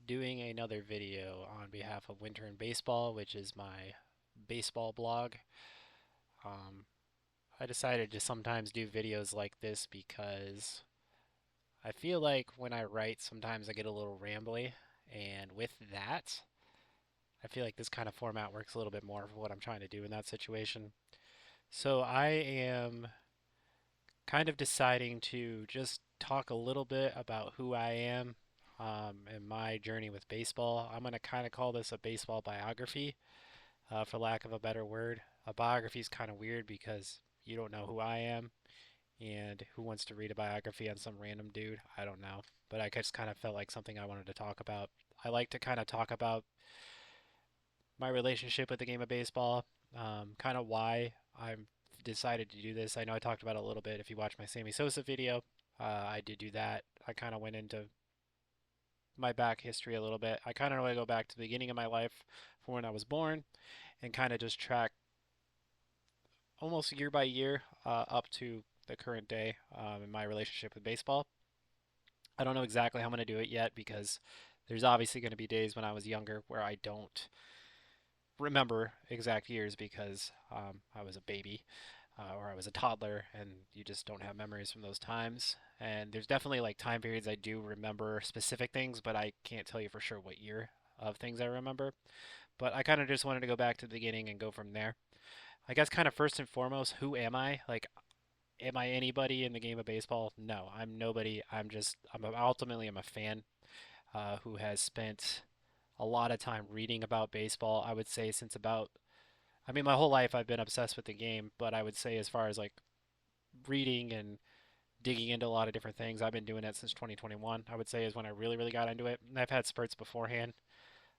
doing another video on behalf of Winter in Baseball, which is my baseball blog. Um, I decided to sometimes do videos like this because I feel like when I write, sometimes I get a little rambly, and with that, I feel like this kind of format works a little bit more for what I'm trying to do in that situation. So I am kind of deciding to just talk a little bit about who I am and my journey with baseball. I'm going to kind of call this a baseball biography, for lack of a better word. A biography is kind of weird because you don't know who I am, and who wants to read a biography on some random dude? I don't know. But I just kind of felt like something I wanted to talk about. I like to kind of talk about my relationship with the game of baseball, kind of why I'm decided to do this. I know I talked about it a little bit if you watch my Sammy Sosa video. I did do that. I kind of went into my back history a little bit. I kind of want to go back to the beginning of my life from when I was born and kind of just track almost year by year up to the current day in my relationship with baseball. I don't know exactly how I'm going to do it yet because there's obviously going to be days when I was younger where I don't remember exact years because I was a baby or I was a toddler, and you just don't have memories from those times. And there's definitely like time periods I do remember specific things, but I can't tell you for sure what year of things I remember. But I kind of just wanted to go back to the beginning and go from there. I guess kind of first and foremost, who am I? Like, am I anybody in the game of baseball? No, I'm nobody. Ultimately I'm a fan who has spent a lot of time reading about baseball. I would say since about my whole life I've been obsessed with the game, but I would say as far as like reading and digging into a lot of different things, I've been doing it since 2021. I would say is when I really, really got into it. And I've had spurts beforehand,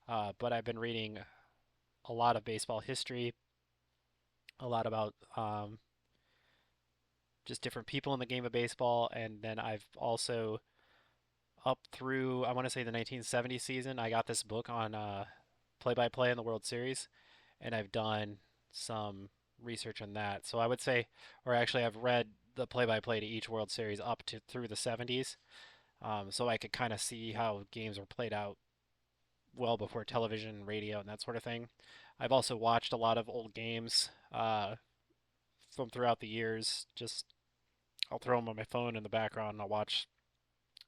but I've been reading a lot of baseball history, a lot about just different people in the game of baseball, and then I've also up through I want to say the 1970 season, I got this book on play-by-play in the World Series, and I've done some research on that. So I would say, or actually, I've read the play-by-play to each World Series up to through the 70s, so I could kind of see how games were played out well before television, radio, and that sort of thing. I've also watched a lot of old games from throughout the years. Just I'll throw them on my phone in the background, and I'll watch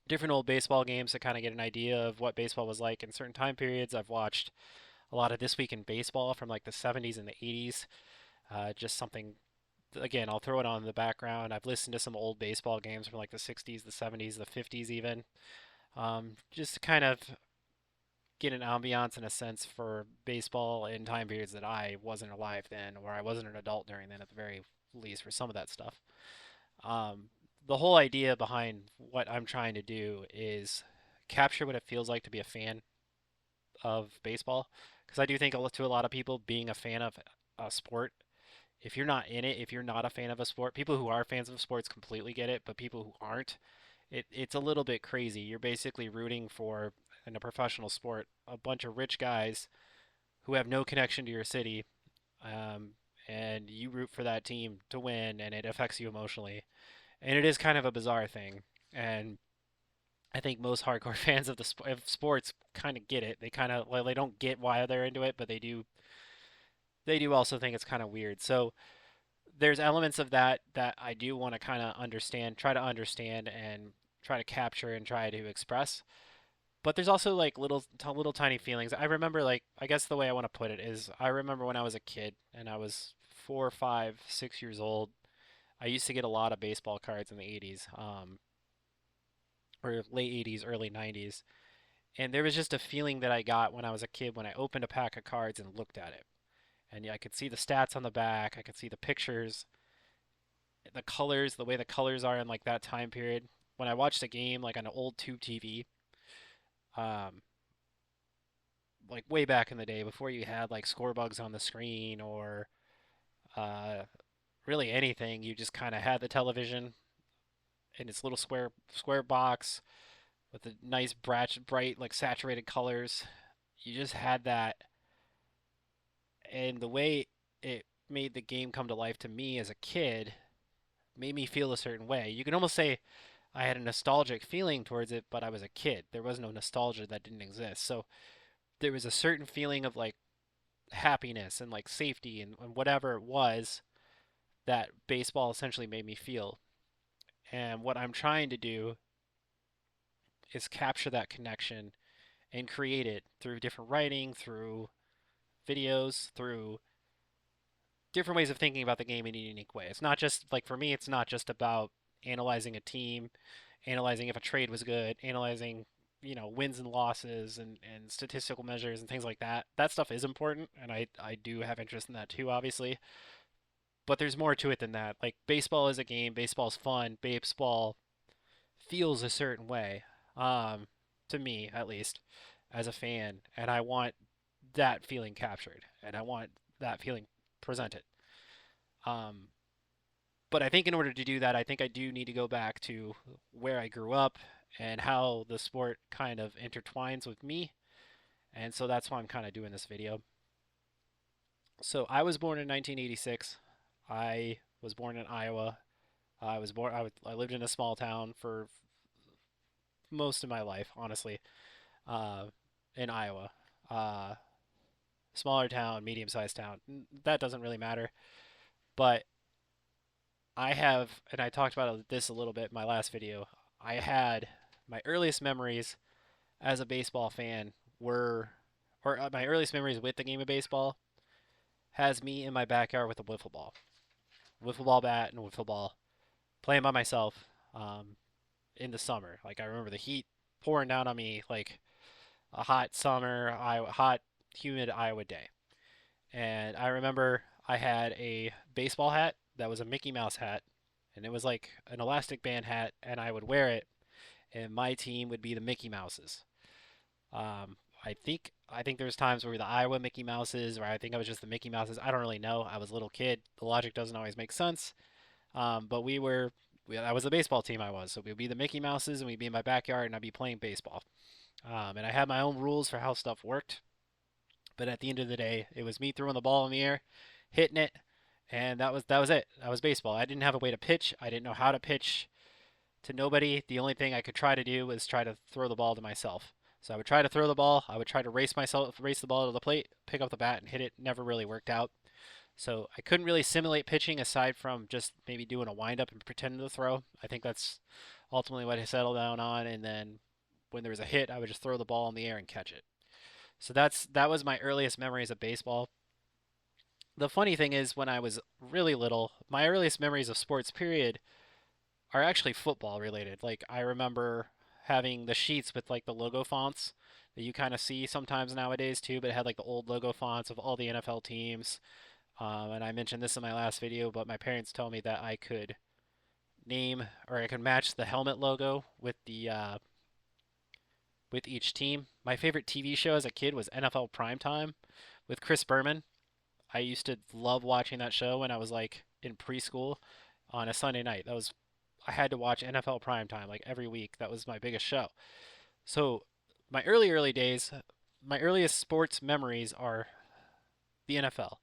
different old baseball games to kind of get an idea of what baseball was like in certain time periods. I've watched a lot of This Week in Baseball from like the 70s and the 80s. Just something, again, I'll throw it on in the background. I've listened to some old baseball games from like the 60s, the 70s, the 50s, even. Just to kind of get an ambiance and a sense for baseball in time periods that I wasn't alive then, or I wasn't an adult during then, at the very least, for some of that stuff. Um, the whole idea behind what I'm trying to do is capture what it feels like to be a fan of baseball. Because I do think to a lot of people, being a fan of a sport, if you're not in it, if you're not a fan of a sport, people who are fans of sports completely get it, but people who aren't, it's a little bit crazy. You're basically rooting for, in a professional sport, a bunch of rich guys who have no connection to your city, um, and you root for that team to win, and it affects you emotionally. And it is kind of a bizarre thing. And I think most hardcore fans of of sports kind of get it. They kind of, well, they don't get why they're into it, but they do also think it's kind of weird. So there's elements of that I do want to kind of understand, try to understand, and try to capture and try to express. But there's also like little tiny feelings. I remember, like, I guess the way I want to put it is I remember when I was a kid and I was 4, 5, 6 years old. I used to get a lot of baseball cards in the 80s, or late 80s, early 90s. And there was just a feeling that I got when I was a kid when I opened a pack of cards and looked at it. And yeah, I could see the stats on the back, I could see the pictures, the colors, the way the colors are in like that time period. When I watched a game like on an old tube TV, um, like way back in the day before you had like score bugs on the screen or uh, really anything, you just kind of had the television in its little square box with the nice bright like saturated colors. You just had that, and the way it made the game come to life to me as a kid made me feel a certain way. You can almost say I had a nostalgic feeling towards it, but I was a kid. There was no nostalgia that didn't exist. So there was a certain feeling of like happiness and like safety and whatever it was that baseball essentially made me feel. And what I'm trying to do is capture that connection and create it through different writing, through videos, through different ways of thinking about the game in a unique way. It's not just like for me, it's not just about analyzing a team, analyzing if a trade was good, analyzing wins and losses and statistical measures and things like that. That stuff is important, and I do have interest in that too, obviously. But there's more to it than that. Like baseball is a game, baseball's fun, baseball feels a certain way, um, to me at least, as a fan, and I want that feeling captured, and I want that feeling presented. Um, but I think in order to do that, I think I do need to go back to where I grew up and how the sport kind of intertwines with me. And so that's why I'm kind of doing this video. So I was born in 1986. I was born in Iowa. I lived in a small town for most of my life, honestly, uh, in Iowa. Uh, Smaller town, medium-sized town. That doesn't really matter. But I have, and I talked about this a little bit in my last video. I had my earliest memories as a baseball fan were, or my earliest memories with the game of baseball has me in my backyard with a wiffle ball bat and a wiffle ball, playing by myself, in the summer. Like I remember the heat pouring down on me, like a hot, humid Iowa day. And I remember I had a baseball hat that was a Mickey Mouse hat, and it was like an elastic band hat, and I would wear it, and my team would be the Mickey Mouses. I think there was times where we were the Iowa Mickey Mouses, or I think I was just the Mickey Mouses. I don't really know. I was a little kid. The logic doesn't always make sense. But that was the baseball team I was. So we'd be the Mickey Mouses, and we'd be in my backyard, and I'd be playing baseball. And I had my own rules for how stuff worked. But at the end of the day, it was me throwing the ball in the air, hitting it, and that was it. That was baseball. I didn't have a way to pitch. I didn't know how to pitch to nobody. The only thing I could try to do was try to throw the ball to myself. So I would try to throw the ball. I would try to race the ball to the plate, pick up the bat, and hit it. Never really worked out. So I couldn't really simulate pitching aside from just maybe doing a windup and pretending to throw. I think that's ultimately what I settled down on. And then when there was a hit, I would just throw the ball in the air and catch it. So that was my earliest memories of baseball. The funny thing is, when I was really little, my earliest memories of sports, period, are actually football related. Like I remember having the sheets with like the logo fonts that you kind of see sometimes nowadays too, but it had like the old logo fonts of all the NFL teams. And I mentioned this in my last video, but my parents told me that I could name or I could match the helmet logo with each team. My favorite TV show as a kid was NFL Primetime with Chris Berman. I used to love watching that show when I was like in preschool on a Sunday night. I had to watch NFL Primetime like every week. That was my biggest show. So my early days, my earliest sports memories are the NFL.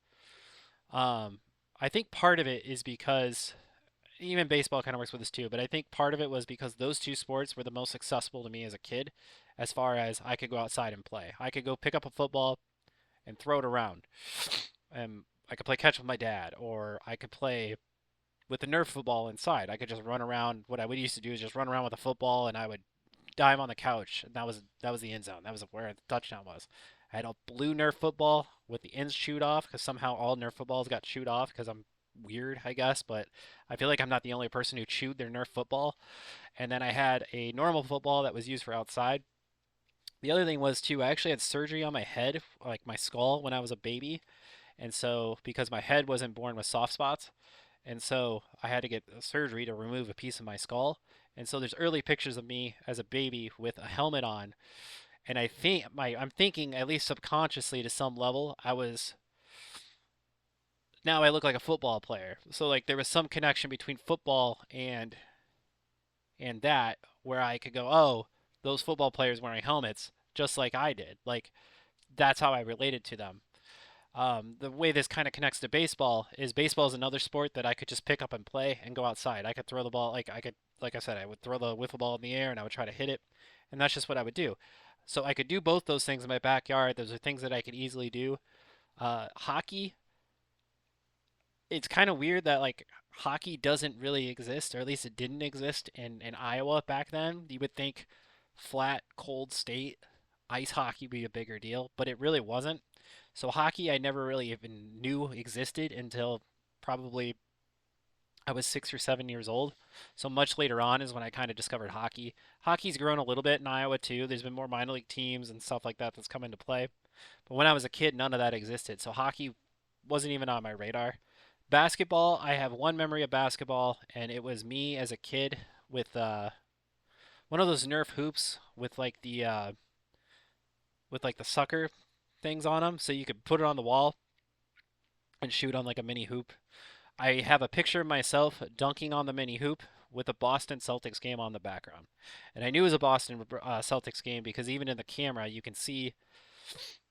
Um, I think part of it is because even baseball kind of works with this too, but I think part of it was because those two sports were the most accessible to me as a kid, as far as I could go outside and play. I could go pick up a football and throw it around. I could play catch with my dad, or I could play with the Nerf football inside. I could just run around. What I would used to do is just run around with a football, and I would dive on the couch, and that was the end zone. That was where the touchdown was. I had a blue Nerf football with the ends chewed off because somehow all Nerf footballs got chewed off because I'm weird, I guess, but I feel like I'm not the only person who chewed their Nerf football. And then I had a normal football that was used for outside. The other thing was too, I actually had surgery on my head, like my skull, when I was a baby, and so because my head wasn't born with soft spots, and so I had to get surgery to remove a piece of my skull. And so there's early pictures of me as a baby with a helmet on, and I'm thinking at least subconsciously to some level I was now I look like a football player. So like there was some connection between football and that where I could go, "Oh, those football players wearing helmets just like I did." Like that's how I related to them. The way this kind of connects to baseball is another sport that I could just pick up and play and go outside. I could throw the ball, like like I said, I would throw the wiffle ball in the air and I would try to hit it, and that's just what I would do. So I could do both those things in my backyard. Those are things that I could easily do. Hockey, it's kind of weird that like hockey doesn't really exist, or at least it didn't exist in Iowa back then. You would think flat, cold state, ice hockey would be a bigger deal, but it really wasn't. So hockey I never really even knew existed until probably I was 6 or 7 years old. So much later on is when I kind of discovered hockey. Hockey's grown a little bit in Iowa too. There's been more minor league teams and stuff like that that's come into play. But when I was a kid, none of that existed. So hockey wasn't even on my radar. Basketball, I have one memory of basketball, and it was me as a kid with one of those Nerf hoops with like the sucker things on them, so you could put it on the wall and shoot on like a mini hoop. I have a picture of myself dunking on the mini hoop with a Boston Celtics game on the background, and I knew it was a Boston Celtics game because even in the camera you can see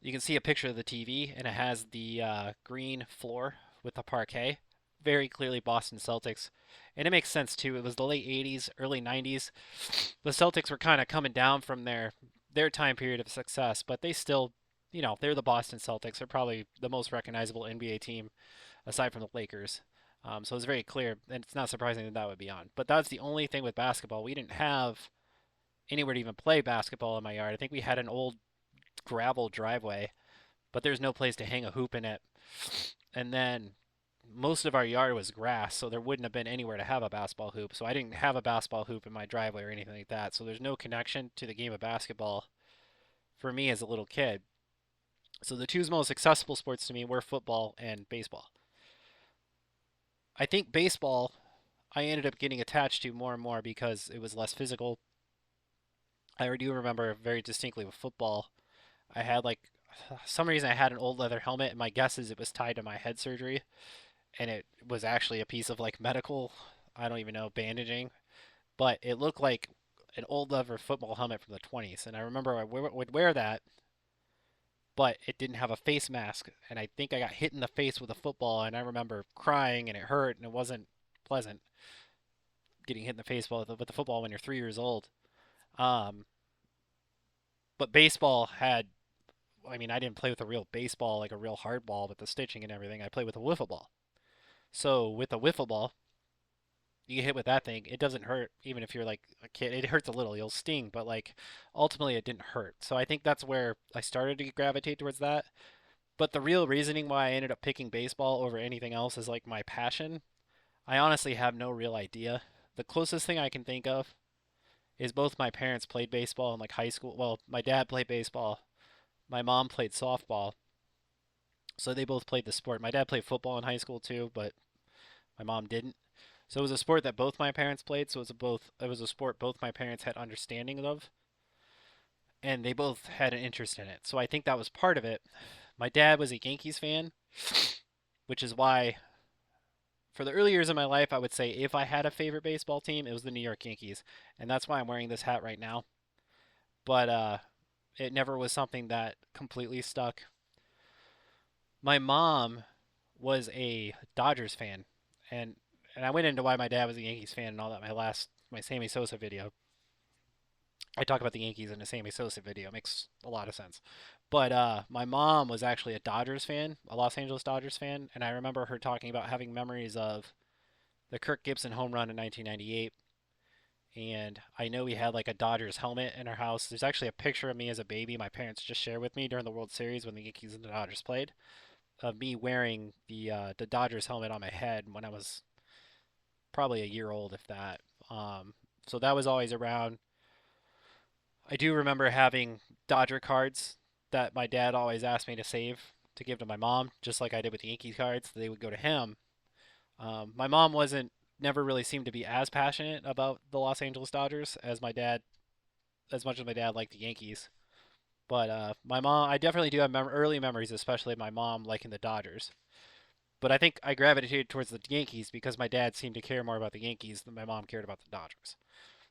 a picture of the TV, and it has the green floor with the parquet. Very clearly Boston Celtics. And it makes sense too. It was the late 80s, early 90s. The Celtics were kind of coming down from their time period of success, but they still, they're the Boston Celtics. They're probably the most recognizable NBA team aside from the Lakers. So it's very clear, and it's not surprising that that would be on. But that's the only thing with basketball. We didn't have anywhere to even play basketball in my yard. I think we had an old gravel driveway, but there's no place to hang a hoop in it. And then most of our yard was grass, so there wouldn't have been anywhere to have a basketball hoop. So I didn't have a basketball hoop in my driveway or anything like that. So there's no connection to the game of basketball for me as a little kid. So the two most accessible sports to me were football and baseball. I think baseball I ended up getting attached to more and more because it was less physical. I do remember very distinctly with football, I had like some reason I had an old leather helmet, and my guess is it was tied to my head surgery, and it was actually a piece of like medical, I don't even know, bandaging, but it looked like an old leather football helmet from the 20s. And I remember would wear that, but it didn't have a face mask, and I think I got hit in the face with a football, and I remember crying, and it hurt, and it wasn't pleasant getting hit in the face with the football when you're 3 years old. Um, but baseball had, I mean, I didn't play with a real baseball, like a real hard ball with the stitching and everything. I played with a wiffle ball. So with a wiffle ball, you get hit with that thing, it doesn't hurt even if you're like a kid. It hurts a little, you'll sting, but like ultimately it didn't hurt. So I think that's where I started to gravitate towards that. But the real reasoning why I ended up picking baseball over anything else is like my passion. I honestly have no real idea. The closest thing I can think of is both my parents played baseball in like high school. Well, my dad played baseball, my mom played softball. So they both played the sport. My dad played football in high school too, but my mom didn't. So it was a sport that both my parents played. So it was a sport both my parents had understanding of, and they both had an interest in it. So I think that was part of it. My dad was a Yankees fan, which is why for the early years of my life I would say if I had a favorite baseball team, it was the New York Yankees, and that's why I'm wearing this hat right now. But it never was something that completely stuck. My mom was a Dodgers fan, and and I went into why my dad was a Yankees fan and all that. My Sammy Sosa video. I talk about the Yankees in a Sammy Sosa video. It makes a lot of sense. But my mom was actually a Dodgers fan, a Los Angeles Dodgers fan, and I remember her talking about having memories of the Kirk Gibson home run in 1998. And I know we had like a Dodgers helmet in our house. There's actually a picture of me as a baby my parents just shared with me during the World Series when the Yankees and the Dodgers played, of me wearing the Dodgers helmet on my head when I was probably a year old, if that. So that was always around. I do remember having Dodger cards that my dad always asked me to save to give to my mom, just like I did with the Yankees cards. They would go to him. My mom wasn't never really seemed to be as passionate about the Los Angeles Dodgers as my dad, as much as my dad liked the Yankees. But my mom, I definitely do have early memories, especially of my mom liking the Dodgers. But I think I gravitated towards the Yankees because my dad seemed to care more about the Yankees than my mom cared about the Dodgers.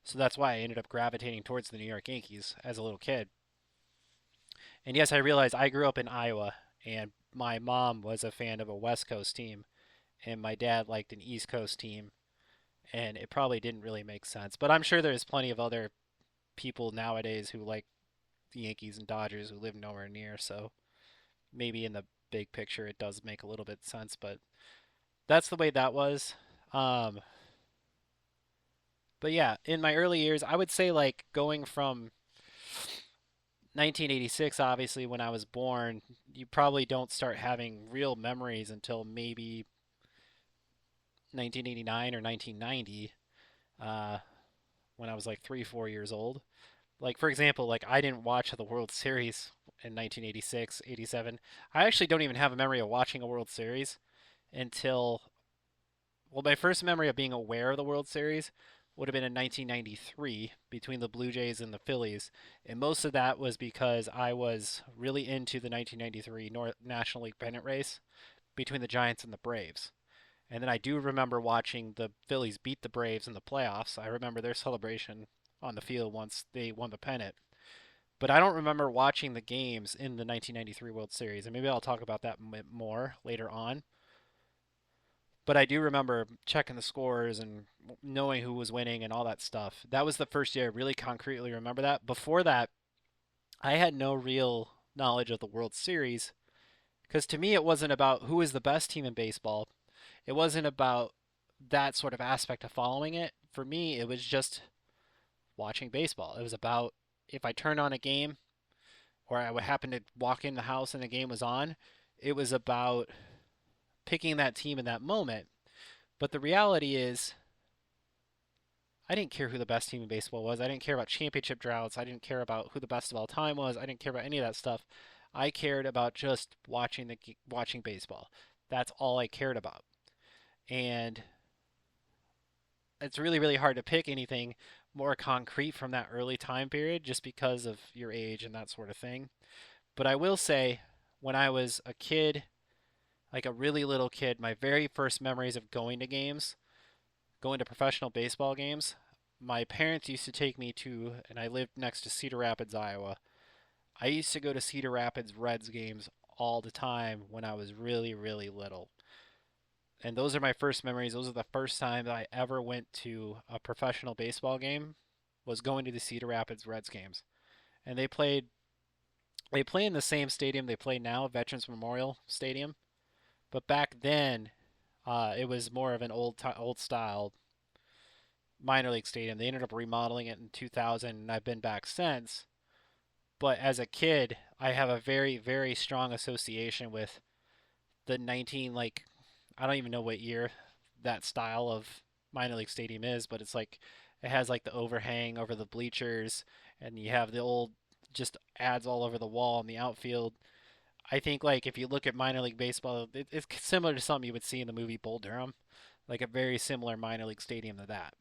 So that's why I ended up gravitating towards the New York Yankees as a little kid. And yes, I realized I grew up in Iowa, and my mom was a fan of a West Coast team, and my dad liked an East Coast team. and it probably didn't really make sense. But I'm sure there's plenty of other people nowadays who like the Yankees and Dodgers who live nowhere near, so maybe in the big picture it does make a little bit sense, but that's the way that was. Um, but yeah, in my early years, I would say like going from 1986, obviously when I was born, you probably don't start having real memories until maybe 1989 or 1990, uh, when I was like 3, 4 years old. Like for example, like I didn't watch the World Series in 1986, 87. I actually don't even have a memory of watching a World Series until, well, my first memory of being aware of the World Series would have been in 1993 between the Blue Jays and the Phillies. And most of that was because I was really into the 1993 National League pennant race between the Giants and the Braves. And then I do remember watching the Phillies beat the Braves in the playoffs. I remember their celebration on the field once they won the pennant. But I don't remember watching the games in the 1993 World Series. And maybe I'll talk about that more later on. But I do remember checking the scores and knowing who was winning and all that stuff. That was the first year I really concretely remember that. Before that, I had no real knowledge of the World Series because to me it wasn't about who is the best team in baseball. It wasn't about that sort of aspect of following it. For me, it was just watching baseball. It was about if I turned on a game or I would happen to walk in the house and the game was on, it was about picking that team in that moment. But the reality is, I didn't care who the best team in baseball was. I didn't care about championship droughts. I didn't care about who the best of all time was. I didn't care about any of that stuff. I cared about just watching baseball. That's all I cared about. And it's really really hard to pick anything more concrete from that early time period just because of your age and that sort of thing. But I will say when I was a kid, like a really little kid, my very first memories of going to games, going to professional baseball games, my parents used to take me to, and I lived next to Cedar Rapids, Iowa. I used to go to Cedar Rapids Reds games all the time when I was really, really little. And those are my first memories. Those are the first time I ever went to a professional baseball game was going to the Cedar Rapids Reds games. And they play in the same stadium they play now, Veterans Memorial Stadium. But back then, it was more of an old style minor league stadium. They ended up remodeling it in 2000, and I've been back since. But as a kid, I have a very, very strong association with the 19, like, I don't even know what year that style of minor league stadium is, but it's like, it has like the overhang over the bleachers, and you have the old, just ads all over the wall in the outfield. I think, like, if you look at minor league baseball, it's similar to something you would see in the movie Bull Durham, like a very similar minor league stadium to that.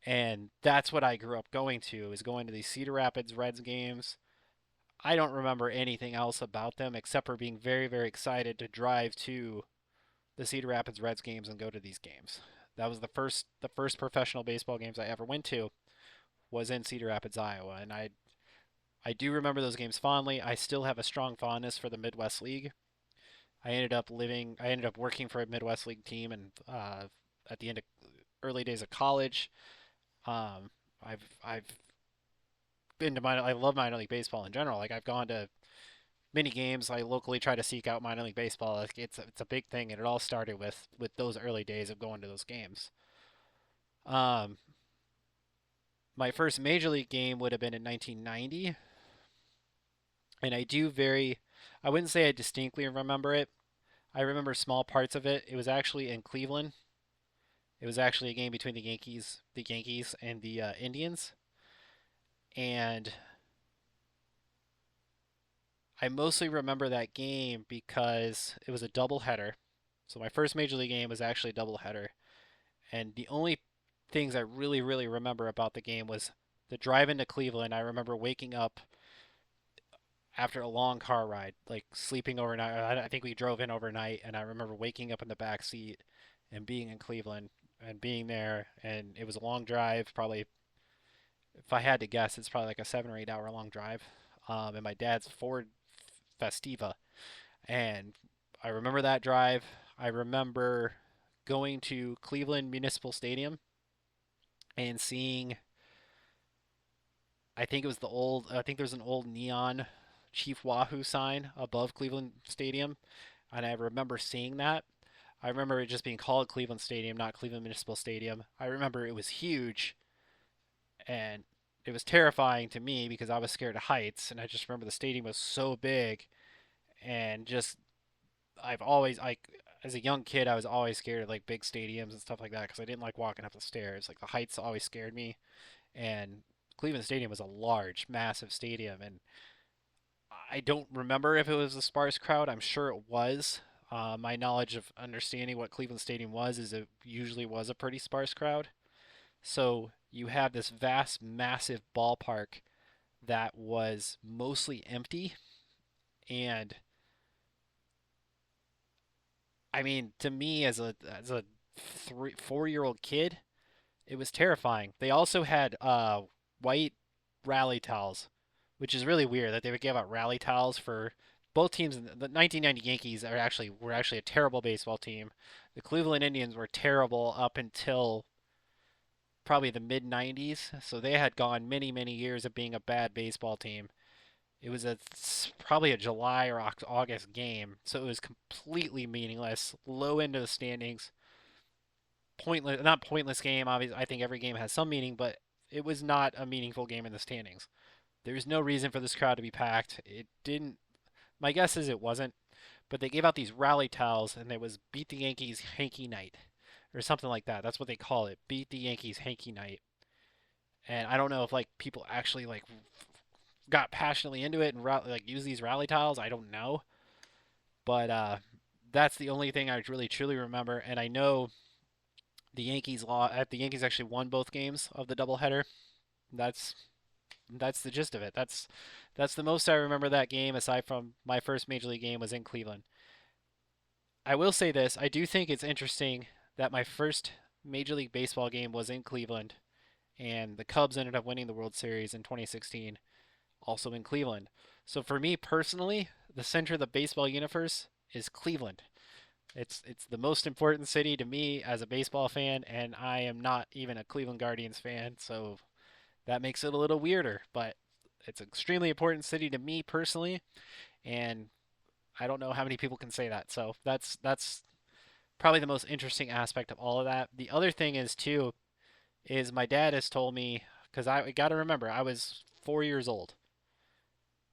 And that's what I grew up going to, is going to these Cedar Rapids Reds games. I don't remember anything else about them except for being very, very excited to drive to the Cedar Rapids Reds games and go to these games. That was the first professional baseball games I ever went to was in Cedar Rapids, Iowa, and I do remember those games fondly. I still have a strong fondness for the Midwest League. I ended up working for a Midwest League team, and at the end of early days of college, I've been to I love minor league baseball in general. Like I've gone to many games. I locally try to seek out minor league baseball. Like it's a big thing, and it all started with those early days of going to those games. Um, my first major league game would have been in 1990, and I wouldn't say I distinctly remember it. I remember small parts of it. It was actually in Cleveland. It was actually a game between the Yankees and the Indians, and I mostly remember that game because it was a doubleheader. So my first major league game was actually a doubleheader, and the only things I really really remember about the game was the drive into Cleveland. I remember waking up after a long car ride, like sleeping overnight. I think we drove in overnight, and I remember waking up in the back seat and being in Cleveland and being there, and it was a long drive. Probably, if I had to guess, it's probably like a 7 or 8 hour long drive. In my dad's Ford Festiva, and I remember that drive. I remember going to Cleveland Municipal Stadium and seeing, I think there's an old neon Chief Wahoo sign above Cleveland Stadium, and I remember seeing that. I remember it just being called Cleveland Stadium, not Cleveland Municipal Stadium. I remember it was huge, and it was terrifying to me because I was scared of heights, and I just remember the stadium was so big, and just I've always like as a young kid I was always scared of like big stadiums and stuff like that because I didn't like walking up the stairs. Like the heights always scared me, and Cleveland Stadium was a large, massive stadium, and I don't remember if it was a sparse crowd. I'm sure it was. My knowledge of understanding what Cleveland Stadium was is it usually was a pretty sparse crowd. So you have this vast, massive ballpark that was mostly empty, and I mean, to me as a 4-year old kid, it was terrifying. They also had white rally towels, which is really weird that they would give out rally towels for both teams. The 1990 Yankees were actually a terrible baseball team. The Cleveland Indians were terrible up until probably the mid 90s. So they had gone many, many years of being a bad baseball team. It was probably a July or August game, so it was completely meaningless. Low into the standings, pointless, not pointless game. Obviously, I think every game has some meaning, but it was not a meaningful game in the standings. There's no reason for this crowd to be packed. It didn't. My guess is it wasn't, but they gave out these rally towels, and it was "Beat the Yankees Hanky Night" or something like that. That's what they call it, "Beat the Yankees Hanky Night." And I don't know if like people actually like got passionately into it and like use these rally tiles. I don't know, but that's the only thing I really truly remember. And I know the Yankees actually won both games of the doubleheader. That's that's the gist of it. That's the most I remember that game. Aside from my first major league game was in Cleveland. I will say this: I do think it's interesting that my first Major League Baseball game was in Cleveland, and the Cubs ended up winning the World Series in 2016, also in Cleveland. So for me personally, the center of the baseball universe is Cleveland. It's the most important city to me as a baseball fan, and I am not even a Cleveland Guardians fan, so that makes it a little weirder. But it's an extremely important city to me personally, and I don't know how many people can say that. So that's probably the most interesting aspect of all of that. The other thing is too is my dad has told me because I got to remember I was 4 years old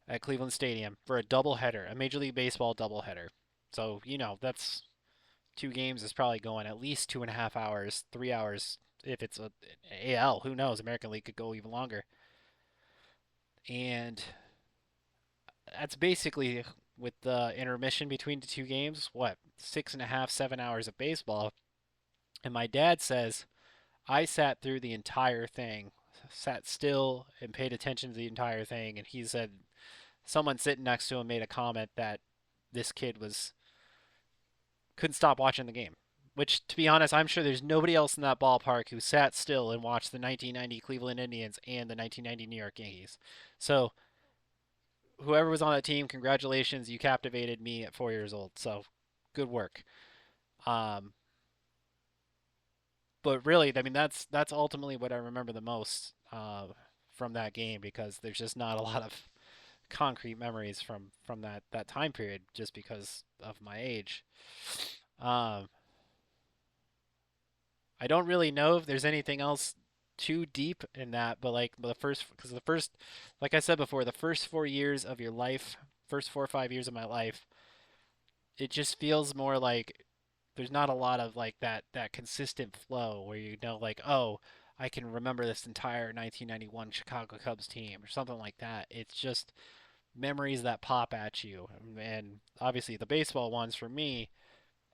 at Cleveland Stadium for a doubleheader, a Major League Baseball doubleheader. So that's two games is probably going at least 2.5 hours, 3 hours if it's a AL. Who knows? American League could go even longer. And that's basically with the intermission between the two games, what 6.5, 7 hours of baseball. And my dad says I sat through the entire thing, sat still and paid attention to the entire thing. And he said someone sitting next to him made a comment that this kid was couldn't stop watching the game. Which, to be honest, I'm sure there's nobody else in that ballpark who sat still and watched the 1990 Cleveland Indians and the 1990 New York Yankees. So, whoever was on that team, congratulations, you captivated me at 4 years old. So, good work. Um, but really, I mean, that's ultimately what I remember the most from that game because there's just not a lot of concrete memories from that time period just because of my age. Um, I don't really know if there's anything else too deep in that, but like because the first, like I said before, the first 4 years of your life, first 4 or 5 years of my life, it just feels more like there's not a lot of like that consistent flow where like, oh, I can remember this entire 1991 Chicago Cubs team or something like that. It's just memories that pop at you, and obviously the baseball ones for me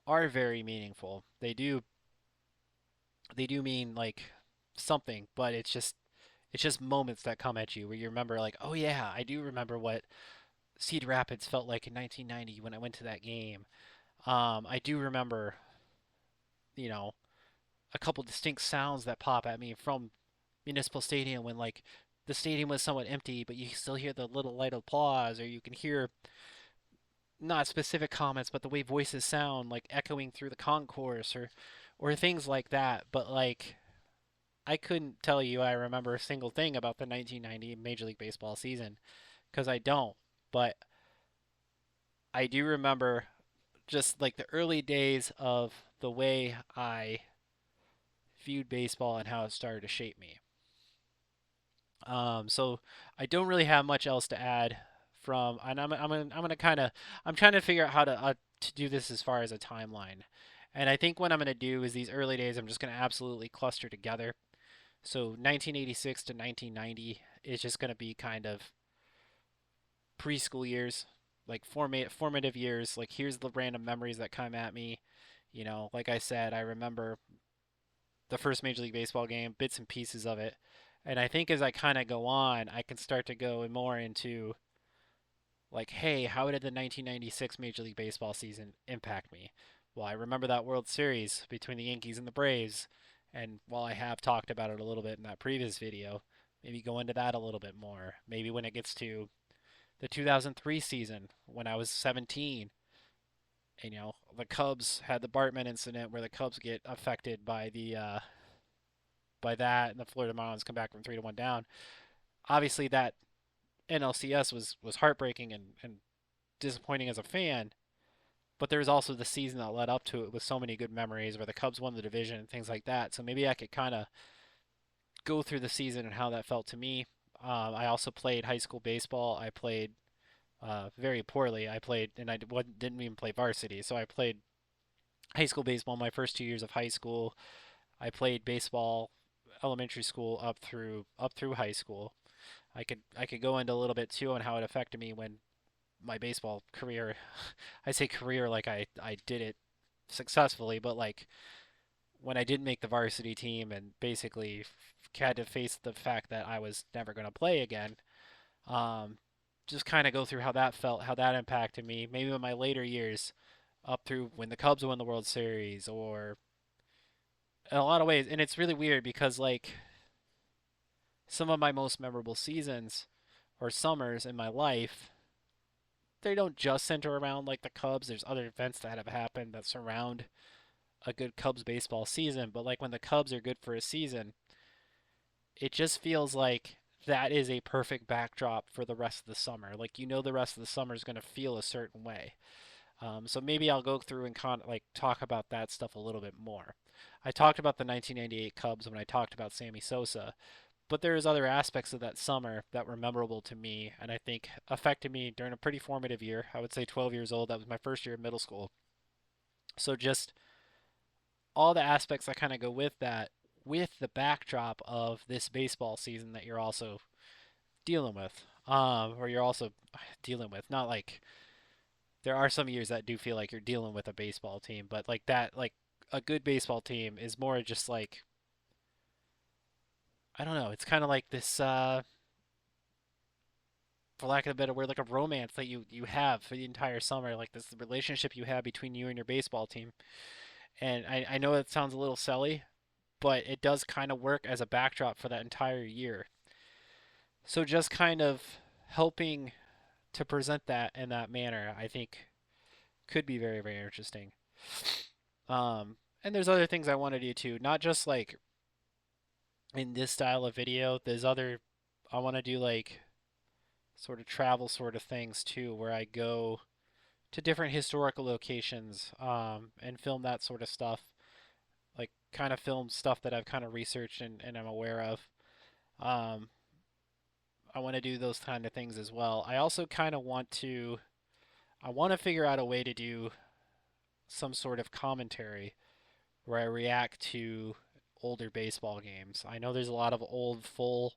are very meaningful. They do mean like something, but it's just moments that come at you where you remember like, oh yeah, I do remember what Cedar Rapids felt like in 1990 when I went to that game. I do remember, you know, a couple distinct sounds that pop at me from Municipal Stadium when like the stadium was somewhat empty, but you still hear the little light applause, or you can hear not specific comments, but the way voices sound like echoing through the concourse, or things like that. But like I couldn't tell you I remember a single thing about the 1990 Major League Baseball season because I don't. But I do remember just like the early days of the way I viewed baseball and how it started to shape me. So I don't really have much else to add from, and I'm gonna kind of I'm trying to figure out how to do this as far as a timeline. And I think what I'm gonna do is these early days I'm just gonna absolutely cluster together. So 1986 to 1990 is just gonna be kind of preschool years, like formative years. Like here's the random memories that come at me. You know, like I said, I remember the first Major League Baseball game, bits and pieces of it. And I think as I kind of go on, I can start to go more into like, hey, how did the 1996 Major League Baseball season impact me? Well, I remember that World Series between the Yankees and the Braves. And while I have talked about it a little bit in that previous video, maybe go into that a little bit more. Maybe when it gets to the 2003 season when I was 17, and, the Cubs had the Bartman incident where the Cubs get affected by that, and the Florida Marlins come back from 3-1 down. Obviously, that NLCS was heartbreaking and disappointing as a fan. But there was also the season that led up to it with so many good memories where the Cubs won the division and things like that. So maybe I could kind of go through the season and how that felt to me. I also played high school baseball. I played very poorly. I played, and I didn't even play varsity. So I played high school baseball my first 2 years of high school. I played baseball elementary school up through high school. I could go into a little bit too on how it affected me when my baseball career. I say career like I did it successfully, but like when I didn't make the varsity team and basically had to face the fact that I was never going to play again. Um, just kind of go through how that felt, how that impacted me. Maybe in my later years, up through when the Cubs won the World Series, or in a lot of ways. And it's really weird because like some of my most memorable seasons or summers in my life, they don't just center around like the Cubs. There's other events that have happened that surround a good Cubs baseball season. But like when the Cubs are good for a season, it just feels like that is a perfect backdrop for the rest of the summer. Like the rest of the summer is going to feel a certain way. So maybe I'll go through and like talk about that stuff a little bit more. I talked about the 1998 Cubs when I talked about Sammy Sosa, but there's other aspects of that summer that were memorable to me and I think affected me during a pretty formative year. I would say 12 years old. That was my first year of middle school. So just all the aspects that kind of go with that, with the backdrop of this baseball season that you're also dealing with, or you're also dealing with. Not like there are some years that do feel like you're dealing with a baseball team, but like that, like a good baseball team is more just like I don't know. It's kind of like this, for lack of a better word, like a romance that you have for the entire summer, like this relationship you have between you and your baseball team. And I know it sounds a little silly, but it does kind of work as a backdrop for that entire year. So just kind of helping to present that in that manner, I think could be very, very interesting. And there's other things I want to do too, not just like in this style of video. I want to do like sort of travel sort of things too, where I go to different historical locations and film that sort of stuff. Like kind of film stuff that I've kind of researched and I'm aware of. Um, I want to do those kind of things as well. I also kind of I want to figure out a way to do some sort of commentary where I react to older baseball games. I know there's a lot of old full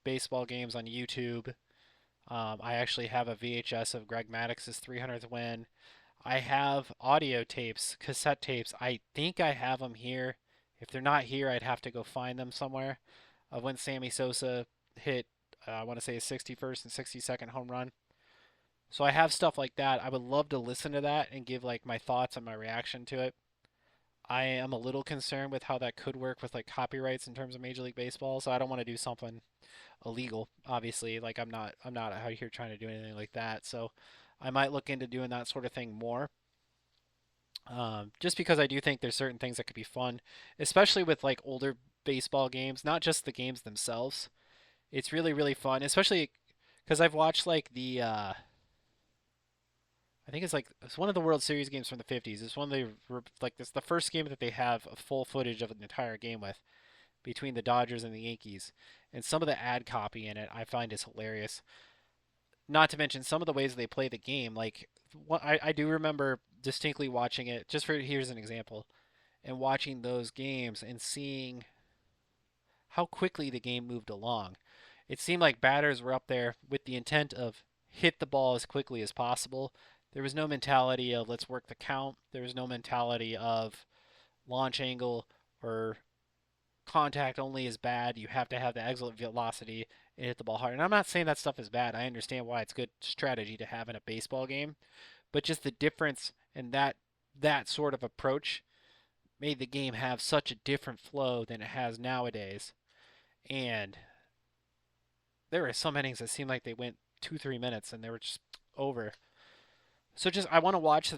baseball games on YouTube. I actually have a VHS of Greg Maddox's 300th win. I have audio tapes, cassette tapes. I think I have them here. If they're not here, I'd have to go find them somewhere. Of when Sammy Sosa hit, I want to say a 61st and 62nd home run. So I have stuff like that. I would love to listen to that and give like my thoughts and my reaction to it. I am a little concerned with how that could work with like copyrights in terms of Major League Baseball, so I don't want to do something illegal. Obviously, like I'm not out here trying to do anything like that. So I might look into doing that sort of thing more. Just because I do think there's certain things that could be fun, especially with like older. baseball games, not just the games themselves. It's really, really fun, especially because I've watched like I think it's one of the World Series games from the 50s. It's one of like it's the first game that they have a full footage of an entire game with between the Dodgers and the Yankees. And some of the ad copy in it I find is hilarious. Not to mention some of the ways they play the game. Like I do remember distinctly watching it. Just for here's an example, and watching those games and seeing how quickly the game moved along. It seemed like batters were up there with the intent of hit the ball as quickly as possible. There was no mentality of let's work the count. There was no mentality of launch angle or contact only is bad. You have to have the exit velocity and hit the ball hard. And I'm not saying that stuff is bad. I understand why it's good strategy to have in a baseball game, but just the difference in that sort of approach made the game have such a different flow than it has nowadays. And there were some innings that seemed like they went 2 3 minutes and they were just over. So just I want to watch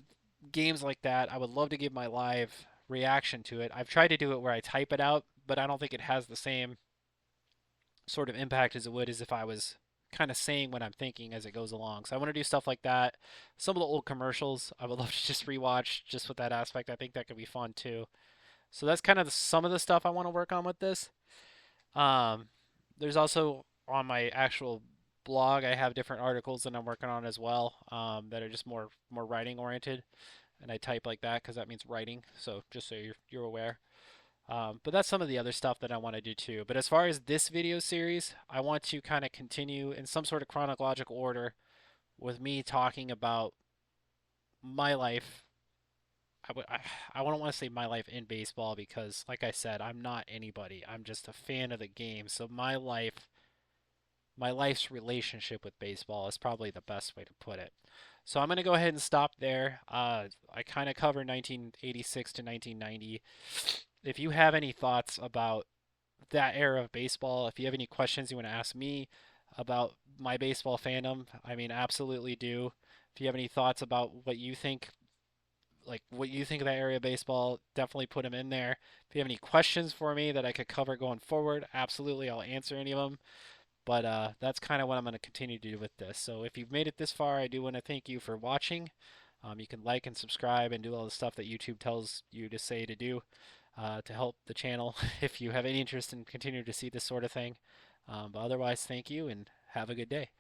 games like that. I would love to give my live reaction to it. I've tried to do it where I type it out, but I don't think it has the same sort of impact as it would as if I was kind of saying what I'm thinking as it goes along. So I want to do stuff like that. Some of the old commercials I would love to just rewatch just with that aspect. I think that could be fun too. So that's kind of some of the stuff I want to work on with this. Um, there's also on my actual blog, I have different articles that I'm working on as well, that are just more writing oriented, and I type like that because that means writing. So just so you're aware. But that's some of the other stuff that I want to do too. But as far as this video series, I want to kind of continue in some sort of chronological order with me talking about my life. I wouldn't want to say my life in baseball because, like I said, I'm not anybody. I'm just a fan of the game. So my life's relationship with baseball is probably the best way to put it. So I'm going to go ahead and stop there. I kind of covered 1986 to 1990. If you have any thoughts about that era of baseball, if you have any questions you want to ask me about my baseball fandom, I mean, absolutely do. If you have any thoughts about what you think of that area of baseball, definitely put them in there. If you have any questions for me that I could cover going forward, absolutely, I'll answer any of them. But that's kind of what I'm going to continue to do with this. So if you've made it this far, I do want to thank you for watching. You can like and subscribe and do all the stuff that YouTube tells you to say to do to help the channel if you have any interest in continuing to see this sort of thing. But otherwise, thank you and have a good day.